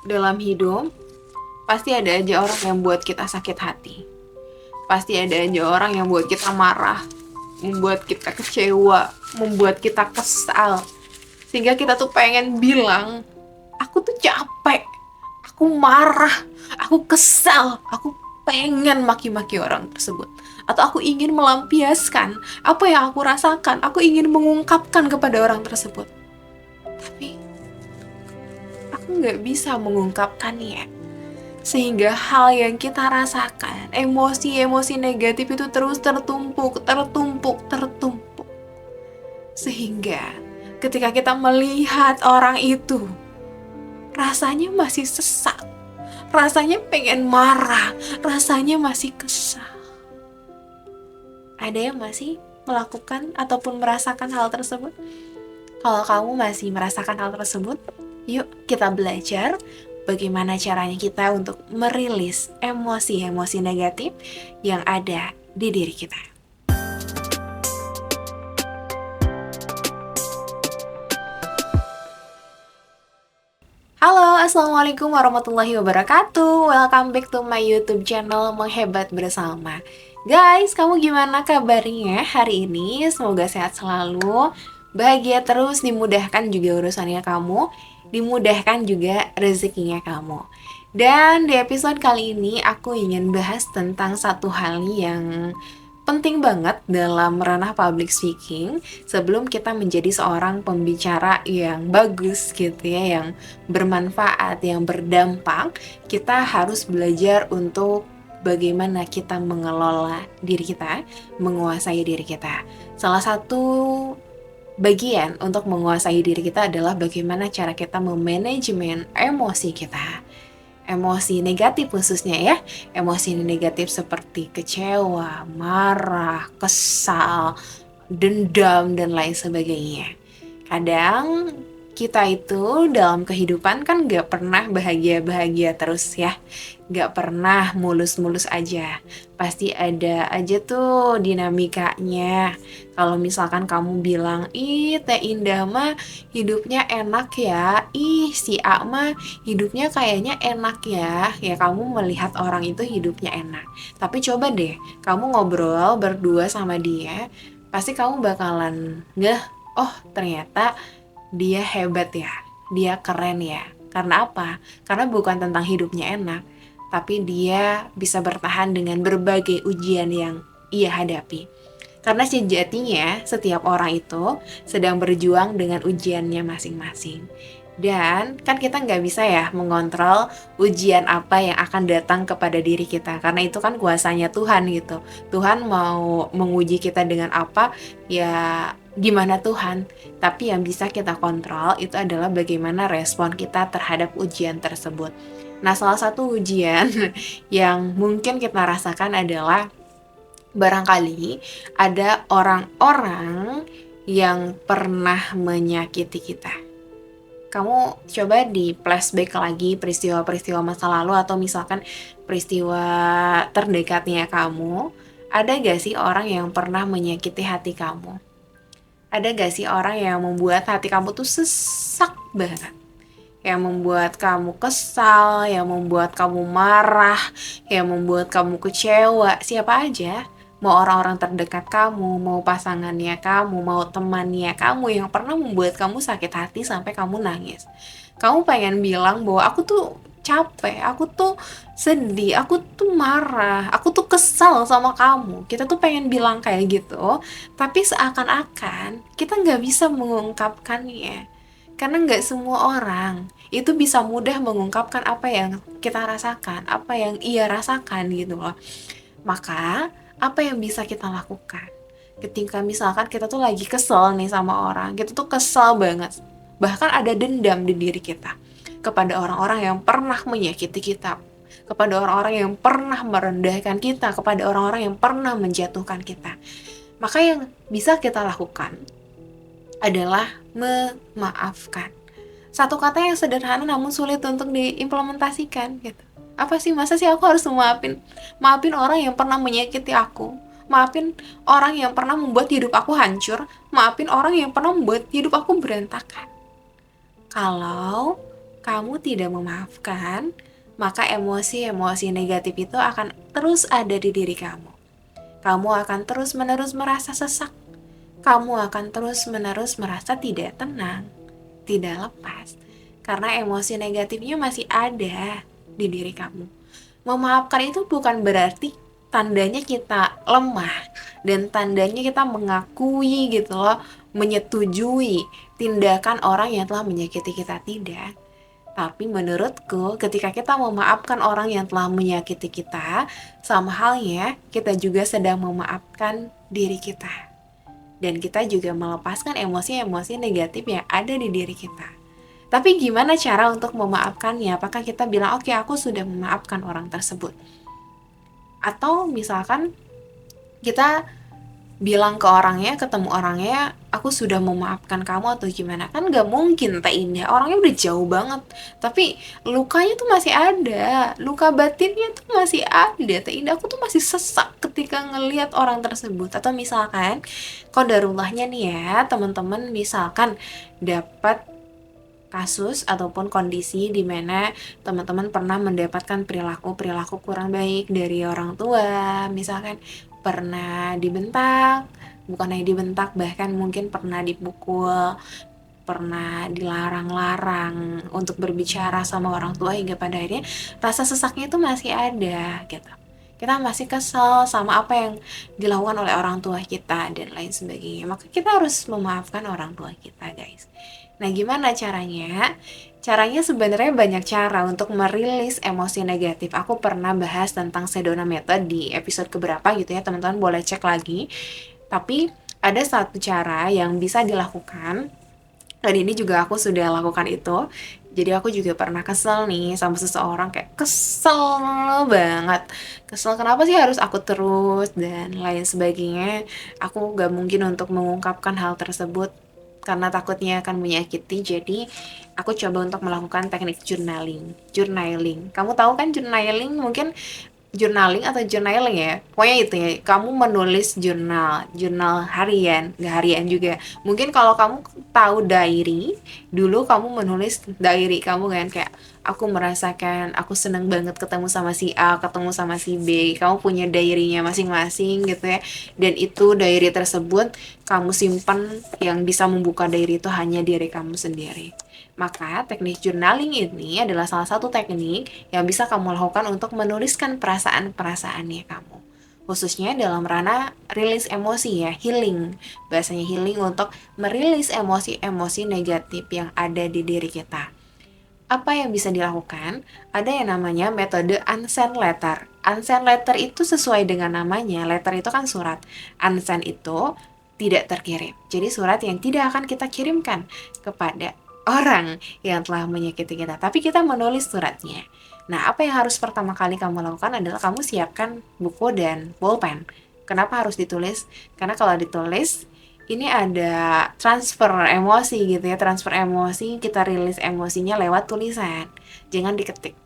dalam hidup, pasti ada aja orang yang buat kita sakit hati. Pasti ada aja orang yang buat kita marah, membuat kita kecewa, membuat kita kesal. Sehingga kita tuh pengen bilang, aku tuh capek, aku marah, aku kesal, aku pengen maki-maki orang tersebut. Atau aku ingin melampiaskan apa yang aku rasakan, aku ingin mengungkapkan kepada orang tersebut. Tapi aku nggak bisa mengungkapkannya. Sehingga hal yang kita rasakan, emosi-emosi negatif itu terus tertumpuk. Sehingga ketika kita melihat orang itu, rasanya masih sesak, rasanya pengen marah, rasanya masih kesal. Ada yang masih melakukan ataupun merasakan hal tersebut? Kalau kamu masih merasakan hal tersebut, yuk kita belajar bagaimana caranya kita untuk merilis emosi-emosi negatif yang ada di diri kita. Halo, assalamualaikum warahmatullahi wabarakatuh. Welcome back to my YouTube channel Menghebat Bersama. Guys, kamu gimana kabarnya hari ini? Semoga sehat selalu, bahagia terus, dimudahkan juga urusannya kamu, dimudahkan juga rezekinya kamu. Dan di episode kali ini aku ingin bahas tentang satu hal yang penting banget dalam ranah public speaking sebelum kita menjadi seorang pembicara yang bagus gitu ya, yang bermanfaat, yang berdampak. Kita harus belajar untuk bagaimana kita mengelola diri kita, menguasai diri kita. Salah satu bagian untuk menguasai diri kita adalah bagaimana cara kita memanajemen emosi kita. Emosi negatif khususnya ya, emosi negatif seperti kecewa, marah, kesal, dendam, dan lain sebagainya. Kadang kita itu dalam kehidupan kan gak pernah bahagia-bahagia terus ya, gak pernah mulus-mulus aja. Pasti ada aja tuh dinamikanya. Kalau misalkan kamu bilang, ih Teh Indah mah hidupnya enak ya, ih si A mah hidupnya kayaknya enak ya. Ya kamu melihat orang itu hidupnya enak. Tapi coba deh, kamu ngobrol berdua sama dia, pasti kamu bakalan ngeh, oh ternyata dia hebat ya, dia keren ya. Karena apa? Karena bukan tentang hidupnya enak, tapi dia bisa bertahan dengan berbagai ujian yang ia hadapi. Karena sejatinya setiap orang itu sedang berjuang dengan ujiannya masing-masing. Dan kan kita nggak bisa ya mengontrol ujian apa yang akan datang kepada diri kita. Karena itu kan kuasanya Tuhan gitu. Tuhan mau menguji kita dengan apa, ya gimana Tuhan. Tapi yang bisa kita kontrol itu adalah bagaimana respon kita terhadap ujian tersebut. Nah, salah satu ujian yang mungkin kita rasakan adalah barangkali ada orang-orang yang pernah menyakiti kita. Kamu coba di flashback lagi peristiwa-peristiwa masa lalu atau misalkan peristiwa terdekatnya kamu. Ada gak sih orang yang pernah menyakiti hati kamu? Ada gak sih orang yang membuat hati kamu tuh sesak banget? Yang membuat kamu kesal, yang membuat kamu marah, yang membuat kamu kecewa, siapa aja? Mau orang-orang terdekat kamu, mau pasangannya kamu, mau temannya kamu yang pernah membuat kamu sakit hati sampai kamu nangis. Kamu pengen bilang bahwa aku tuh capek, aku tuh sedih, aku tuh marah, aku tuh kesal sama kamu. Kita tuh pengen bilang kayak gitu, tapi seakan-akan kita nggak bisa mengungkapkannya. Karena nggak semua orang itu bisa mudah mengungkapkan apa yang kita rasakan, apa yang ia rasakan gitu loh. Maka, apa yang bisa kita lakukan? Ketika misalkan kita tuh lagi kesel nih sama orang, kita tuh kesel banget. Bahkan ada dendam di diri kita kepada orang-orang yang pernah menyakiti kita, kepada orang-orang yang pernah merendahkan kita, kepada orang-orang yang pernah menjatuhkan kita. Maka yang bisa kita lakukan adalah memaafkan. Satu kata yang sederhana namun sulit untuk diimplementasikan gitu. Apa sih, masa sih aku harus maafin orang yang pernah menyakiti aku, maafin orang yang pernah membuat hidup aku hancur, maafin orang yang pernah membuat hidup aku berantakan. Kalau kamu tidak memaafkan, maka emosi-emosi negatif itu akan terus ada di diri kamu. Kamu akan terus-menerus merasa sesak. Kamu akan terus-menerus merasa tidak tenang, tidak lepas. Karena emosi negatifnya masih ada di diri kamu. Memaafkan itu bukan berarti tandanya kita lemah dan tandanya kita mengakui gitu loh, menyetujui tindakan orang yang telah menyakiti kita, tidak. Tapi menurutku ketika kita memaafkan orang yang telah menyakiti kita, sama halnya kita juga sedang memaafkan diri kita. Dan kita juga melepaskan emosi-emosi negatif yang ada di diri kita. Tapi gimana cara untuk memaafkannya? Apakah kita bilang, oke, aku sudah memaafkan orang tersebut? Atau misalkan kita bilang ke orangnya, ketemu orangnya, aku sudah memaafkan kamu atau gimana? Kan gak mungkin Teh Indah, orangnya udah jauh banget. Tapi lukanya tuh masih ada, luka batinnya tuh masih ada Teh Indah. Aku tuh masih sesak ketika ngelihat orang tersebut. Atau misalkan, qadarullahnya nih ya, teman-teman misalkan dapat kasus ataupun kondisi di mana teman-teman pernah mendapatkan perilaku kurang baik dari orang tua, misalkan pernah dibentak, bukan hanya dibentak, bahkan mungkin pernah dipukul, pernah dilarang-larang untuk berbicara sama orang tua hingga pada akhirnya rasa sesaknya itu masih ada gitu. Kita masih kesel sama apa yang dilakukan oleh orang tua kita dan lain sebagainya. Maka kita harus memaafkan orang tua kita, guys. Nah, gimana caranya? Caranya sebenarnya banyak cara untuk merilis emosi negatif. Aku pernah bahas tentang Sedona Method di episode keberapa gitu ya, teman-teman boleh cek lagi. Tapi ada satu cara yang bisa dilakukan, dan ini juga aku sudah lakukan itu. Jadi aku juga pernah kesel nih sama seseorang, kayak kesel banget. Kesel kenapa sih harus aku terus dan lain sebagainya. Aku gak mungkin untuk mengungkapkan hal tersebut karena takutnya akan menyakiti. Jadi aku coba untuk melakukan teknik journaling. Journaling. Kamu tahu kan journaling? Mungkin journaling atau journaling ya, pokoknya itu ya, kamu menulis jurnal harian, nggak harian juga, mungkin kalau kamu tahu diary, dulu kamu menulis diary kamu kan, kayak aku merasakan aku seneng banget ketemu sama si A, ketemu sama si B, kamu punya diary-nya masing-masing gitu ya, dan itu diary tersebut kamu simpan, yang bisa membuka diary itu hanya diri kamu sendiri. Maka teknik journaling ini adalah salah satu teknik yang bisa kamu lakukan untuk menuliskan perasaan-perasaannya kamu. Khususnya dalam ranah rilis emosi ya, healing. Bahasanya healing untuk merilis emosi-emosi negatif yang ada di diri kita. Apa yang bisa dilakukan? Ada yang namanya metode unsend letter. Unsend letter itu sesuai dengan namanya, letter itu kan surat. Unsend itu tidak terkirim. Jadi surat yang tidak akan kita kirimkan kepada orang yang telah menyakiti kita, tapi kita menulis suratnya. Nah, apa yang harus pertama kali kamu lakukan adalah kamu siapkan buku dan pulpen. Kenapa harus ditulis? Karena kalau ditulis, ini ada transfer emosi gitu ya, transfer emosi, kita rilis emosinya lewat tulisan. Jangan diketik.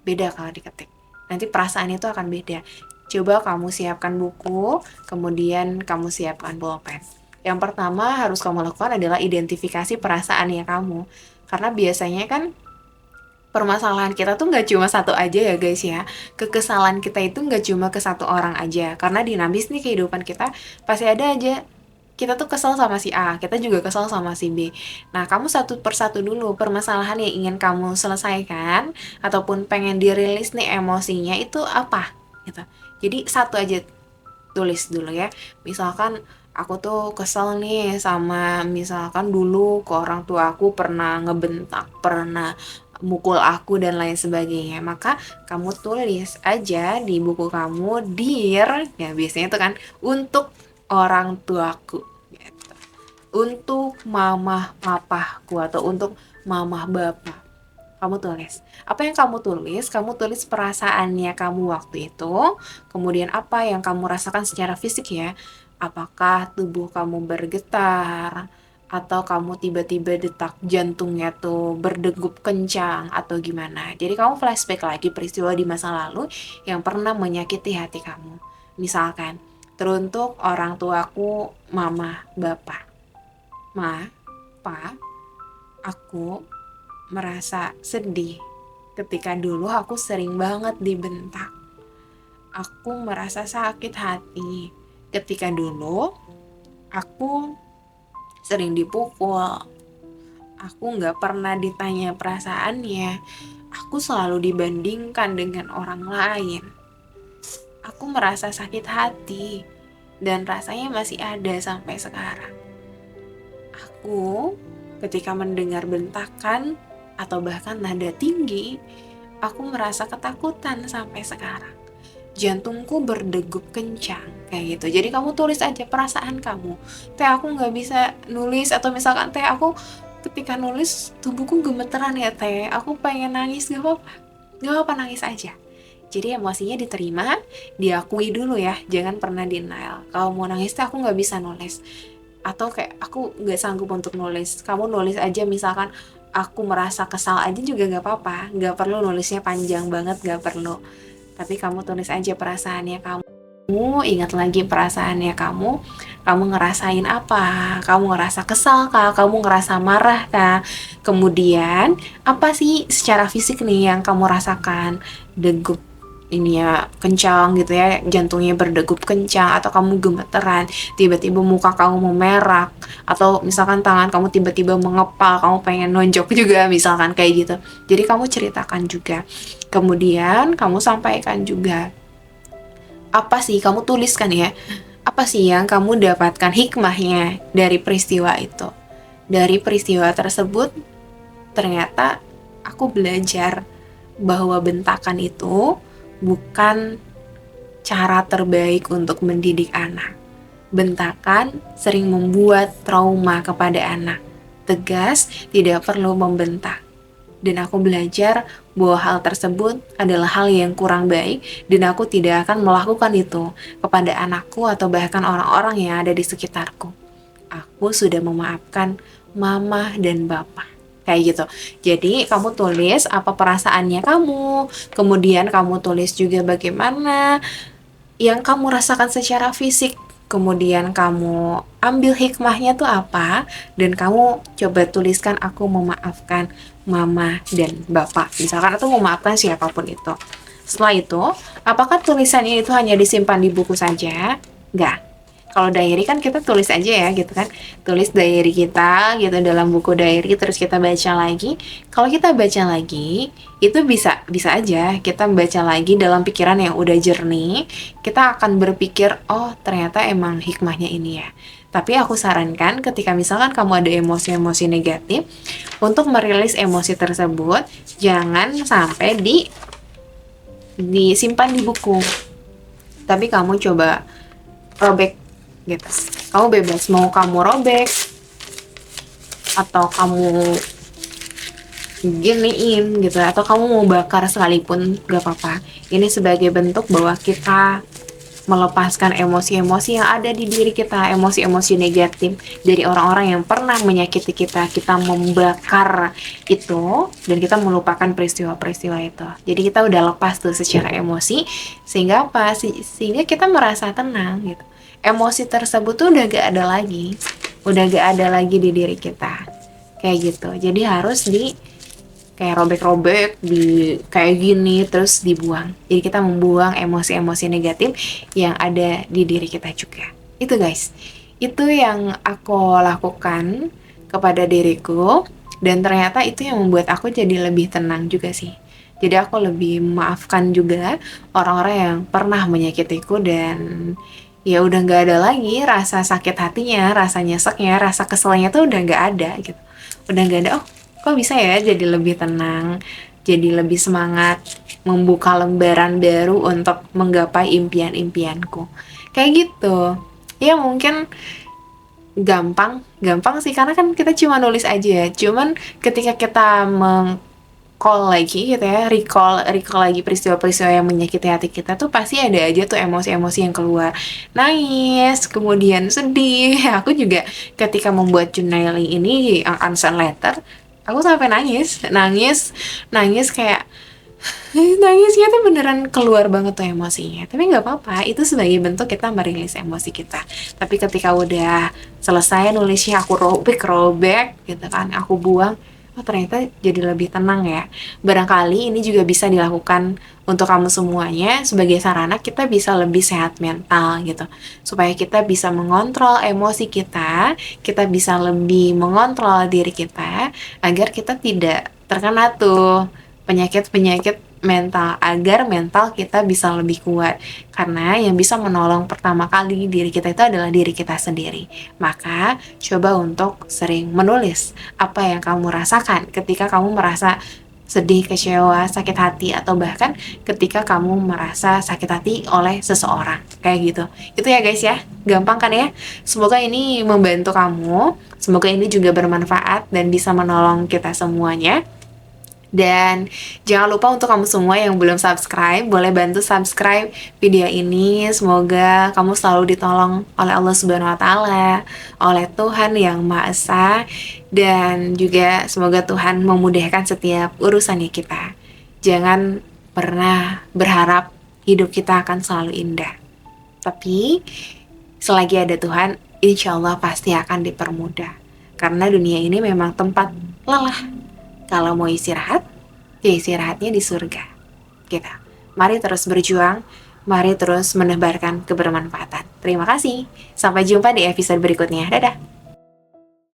Beda kalau diketik. Nanti perasaan itu akan beda. Coba kamu siapkan buku, kemudian kamu siapkan pulpen. Yang pertama harus kamu lakukan adalah identifikasi perasaannya kamu. Karena biasanya kan permasalahan kita tuh nggak cuma satu aja ya guys ya. Kekesalan kita itu nggak cuma ke satu orang aja. Karena dinamis nih kehidupan kita, pasti ada aja kita tuh kesel sama si A, kita juga kesel sama si B. Nah, kamu satu persatu dulu permasalahan yang ingin kamu selesaikan ataupun pengen dirilis nih emosinya itu apa gitu. Jadi satu aja tulis dulu ya. Misalkan aku tuh kesel nih sama, misalkan dulu ke orang tua aku pernah ngebentak, pernah mukul aku dan lain sebagainya. Maka kamu tulis aja di buku kamu, dear, ya biasanya itu kan, untuk orang tuaku gitu. Untuk mamah papaku atau untuk mamah bapak. Kamu tulis. Apa yang kamu tulis perasaannya kamu waktu itu, kemudian apa yang kamu rasakan secara fisik ya. Apakah tubuh kamu bergetar, atau kamu tiba-tiba detak jantungnya tuh berdegup kencang, atau gimana. Jadi kamu flashback lagi peristiwa di masa lalu yang pernah menyakiti hati kamu. Misalkan, teruntuk orang tuaku, mama, bapak. Ma, pa, aku merasa sedih ketika dulu aku sering banget dibentak. Aku merasa sakit hati ketika dulu aku sering dipukul. Aku nggak pernah ditanya perasaannya. Aku selalu dibandingkan dengan orang lain. Aku merasa sakit hati dan rasanya masih ada sampai sekarang. Aku ketika mendengar bentakan atau bahkan nada tinggi, aku merasa ketakutan sampai sekarang. Jantungku berdegup kencang kayak gitu. Jadi kamu tulis aja perasaan kamu. Teh, aku nggak bisa nulis, atau misalkan teh, aku ketika nulis tubuhku gemeteran ya teh, aku pengen nangis, gak apa nangis aja. Jadi emosinya diterima, diakui dulu ya, jangan pernah denial. Kalau mau nangis teh aku nggak bisa nulis, atau kayak aku nggak sanggup untuk nulis, kamu nulis aja. Misalkan aku merasa kesal aja juga nggak apa-apa, nggak perlu nulisnya panjang banget, nggak perlu. Tapi kamu tulis aja perasaannya kamu. Ingat lagi perasaannya kamu ngerasain apa, kamu ngerasa kesal kah, kamu ngerasa marah kah, kemudian apa sih secara fisik nih yang kamu rasakan, degup ini ya kencang gitu ya, jantungnya berdegup kencang, atau kamu gemeteran, tiba-tiba muka kamu memerah, atau misalkan tangan kamu tiba-tiba mengepal, kamu pengen nonjok juga misalkan kayak gitu. Jadi kamu ceritakan juga, kemudian kamu sampaikan juga apa sih, kamu tuliskan ya, apa sih yang kamu dapatkan hikmahnya dari peristiwa itu. Dari peristiwa tersebut ternyata aku belajar bahwa bentakan itu bukan cara terbaik untuk mendidik anak. Bentakan sering membuat trauma kepada anak. Tegas, tidak perlu membentak. Dan aku belajar bahwa hal tersebut adalah hal yang kurang baik, dan aku tidak akan melakukan itu kepada anakku atau bahkan orang-orang yang ada di sekitarku. Aku sudah memaafkan mama dan bapak. Kayak gitu. Jadi kamu tulis apa perasaannya kamu, kemudian kamu tulis juga bagaimana yang kamu rasakan secara fisik, kemudian kamu ambil hikmahnya tuh apa, dan kamu coba tuliskan aku memaafkan mama dan bapak, misalkan, atau memaafkan siapapun itu. Setelah itu, apakah tulisannya itu hanya disimpan di buku saja? Enggak. Kalau diary kan kita tulis aja ya gitu kan, tulis diary kita gitu dalam buku diary, terus kita baca lagi. Kalau kita baca lagi, itu bisa bisa aja kita baca lagi dalam pikiran yang udah jernih, kita akan berpikir, oh ternyata emang hikmahnya ini ya. Tapi aku sarankan ketika misalkan kamu ada emosi-emosi negatif, untuk merilis emosi tersebut jangan sampai disimpan di buku, tapi kamu coba robek gitu. Kamu bebas mau kamu robek atau kamu giniin gitu, atau kamu mau bakar sekalipun gak apa-apa. Ini sebagai bentuk bahwa kita melepaskan emosi-emosi yang ada di diri kita, emosi-emosi negatif dari orang-orang yang pernah menyakiti kita. Kita membakar itu dan kita melupakan peristiwa-peristiwa itu. Jadi kita udah lepas tuh secara emosi, sehingga apa? Sehingga kita merasa tenang gitu. Emosi tersebut tuh udah gak ada lagi, di diri kita kayak gitu. Jadi harus kayak robek-robek di kayak gini terus dibuang. Jadi kita membuang emosi-emosi negatif yang ada di diri kita juga. Itu guys, itu yang aku lakukan kepada diriku, dan ternyata itu yang membuat aku jadi lebih tenang juga sih. Jadi aku lebih memaafkan juga orang-orang yang pernah menyakitiku, dan ya udah nggak ada lagi rasa sakit hatinya, rasa nyeseknya, rasa keselnya tuh udah nggak ada gitu. Udah nggak ada. Oh, kok bisa ya jadi lebih tenang, jadi lebih semangat membuka lembaran baru untuk menggapai impian-impianku. Kayak gitu. Ya mungkin gampang sih karena kan kita cuma nulis aja ya. Cuman ketika kita call lagi gitu ya, recall lagi peristiwa-peristiwa yang menyakiti hati kita tuh pasti ada aja tuh emosi-emosi yang keluar. Nangis, kemudian sedih. Aku juga ketika membuat journaling ini, yang unsend letter, aku sampai nangis kayak nangisnya tuh beneran keluar banget tuh emosinya. Tapi nggak apa-apa, itu sebagai bentuk kita merilis emosi kita. Tapi ketika udah selesai nulisnya, aku robek gitu kan, aku buang, oh ternyata jadi lebih tenang ya. Barangkali ini juga bisa dilakukan untuk kamu semuanya sebagai sarana kita bisa lebih sehat mental gitu. Supaya kita bisa mengontrol emosi kita bisa lebih mengontrol diri kita agar kita tidak terkena tuh penyakit-penyakit mental, agar mental kita bisa lebih kuat. Karena yang bisa menolong pertama kali diri kita itu adalah diri kita sendiri. Maka coba untuk sering menulis apa yang kamu rasakan ketika kamu merasa sedih, kecewa, sakit hati, atau bahkan ketika kamu merasa sakit hati oleh seseorang. Kayak gitu. Itu ya guys ya. Gampang kan ya? Semoga ini membantu kamu. Semoga ini juga bermanfaat dan bisa menolong kita semuanya. Dan jangan lupa untuk kamu semua yang belum subscribe, boleh bantu subscribe video ini. Semoga kamu selalu ditolong oleh Allah Subhanahu wa taala, oleh Tuhan yang Maha Esa, dan juga semoga Tuhan memudahkan setiap urusannya kita. Jangan pernah berharap hidup kita akan selalu indah. Tapi selagi ada Tuhan, insya Allah pasti akan dipermudah. Karena dunia ini memang tempat lelah. Kalau mau istirahat, ya istirahatnya di surga. Kita. Mari terus berjuang, mari terus menebarkan kebermanfaatan. Terima kasih. Sampai jumpa di episode berikutnya. Dadah.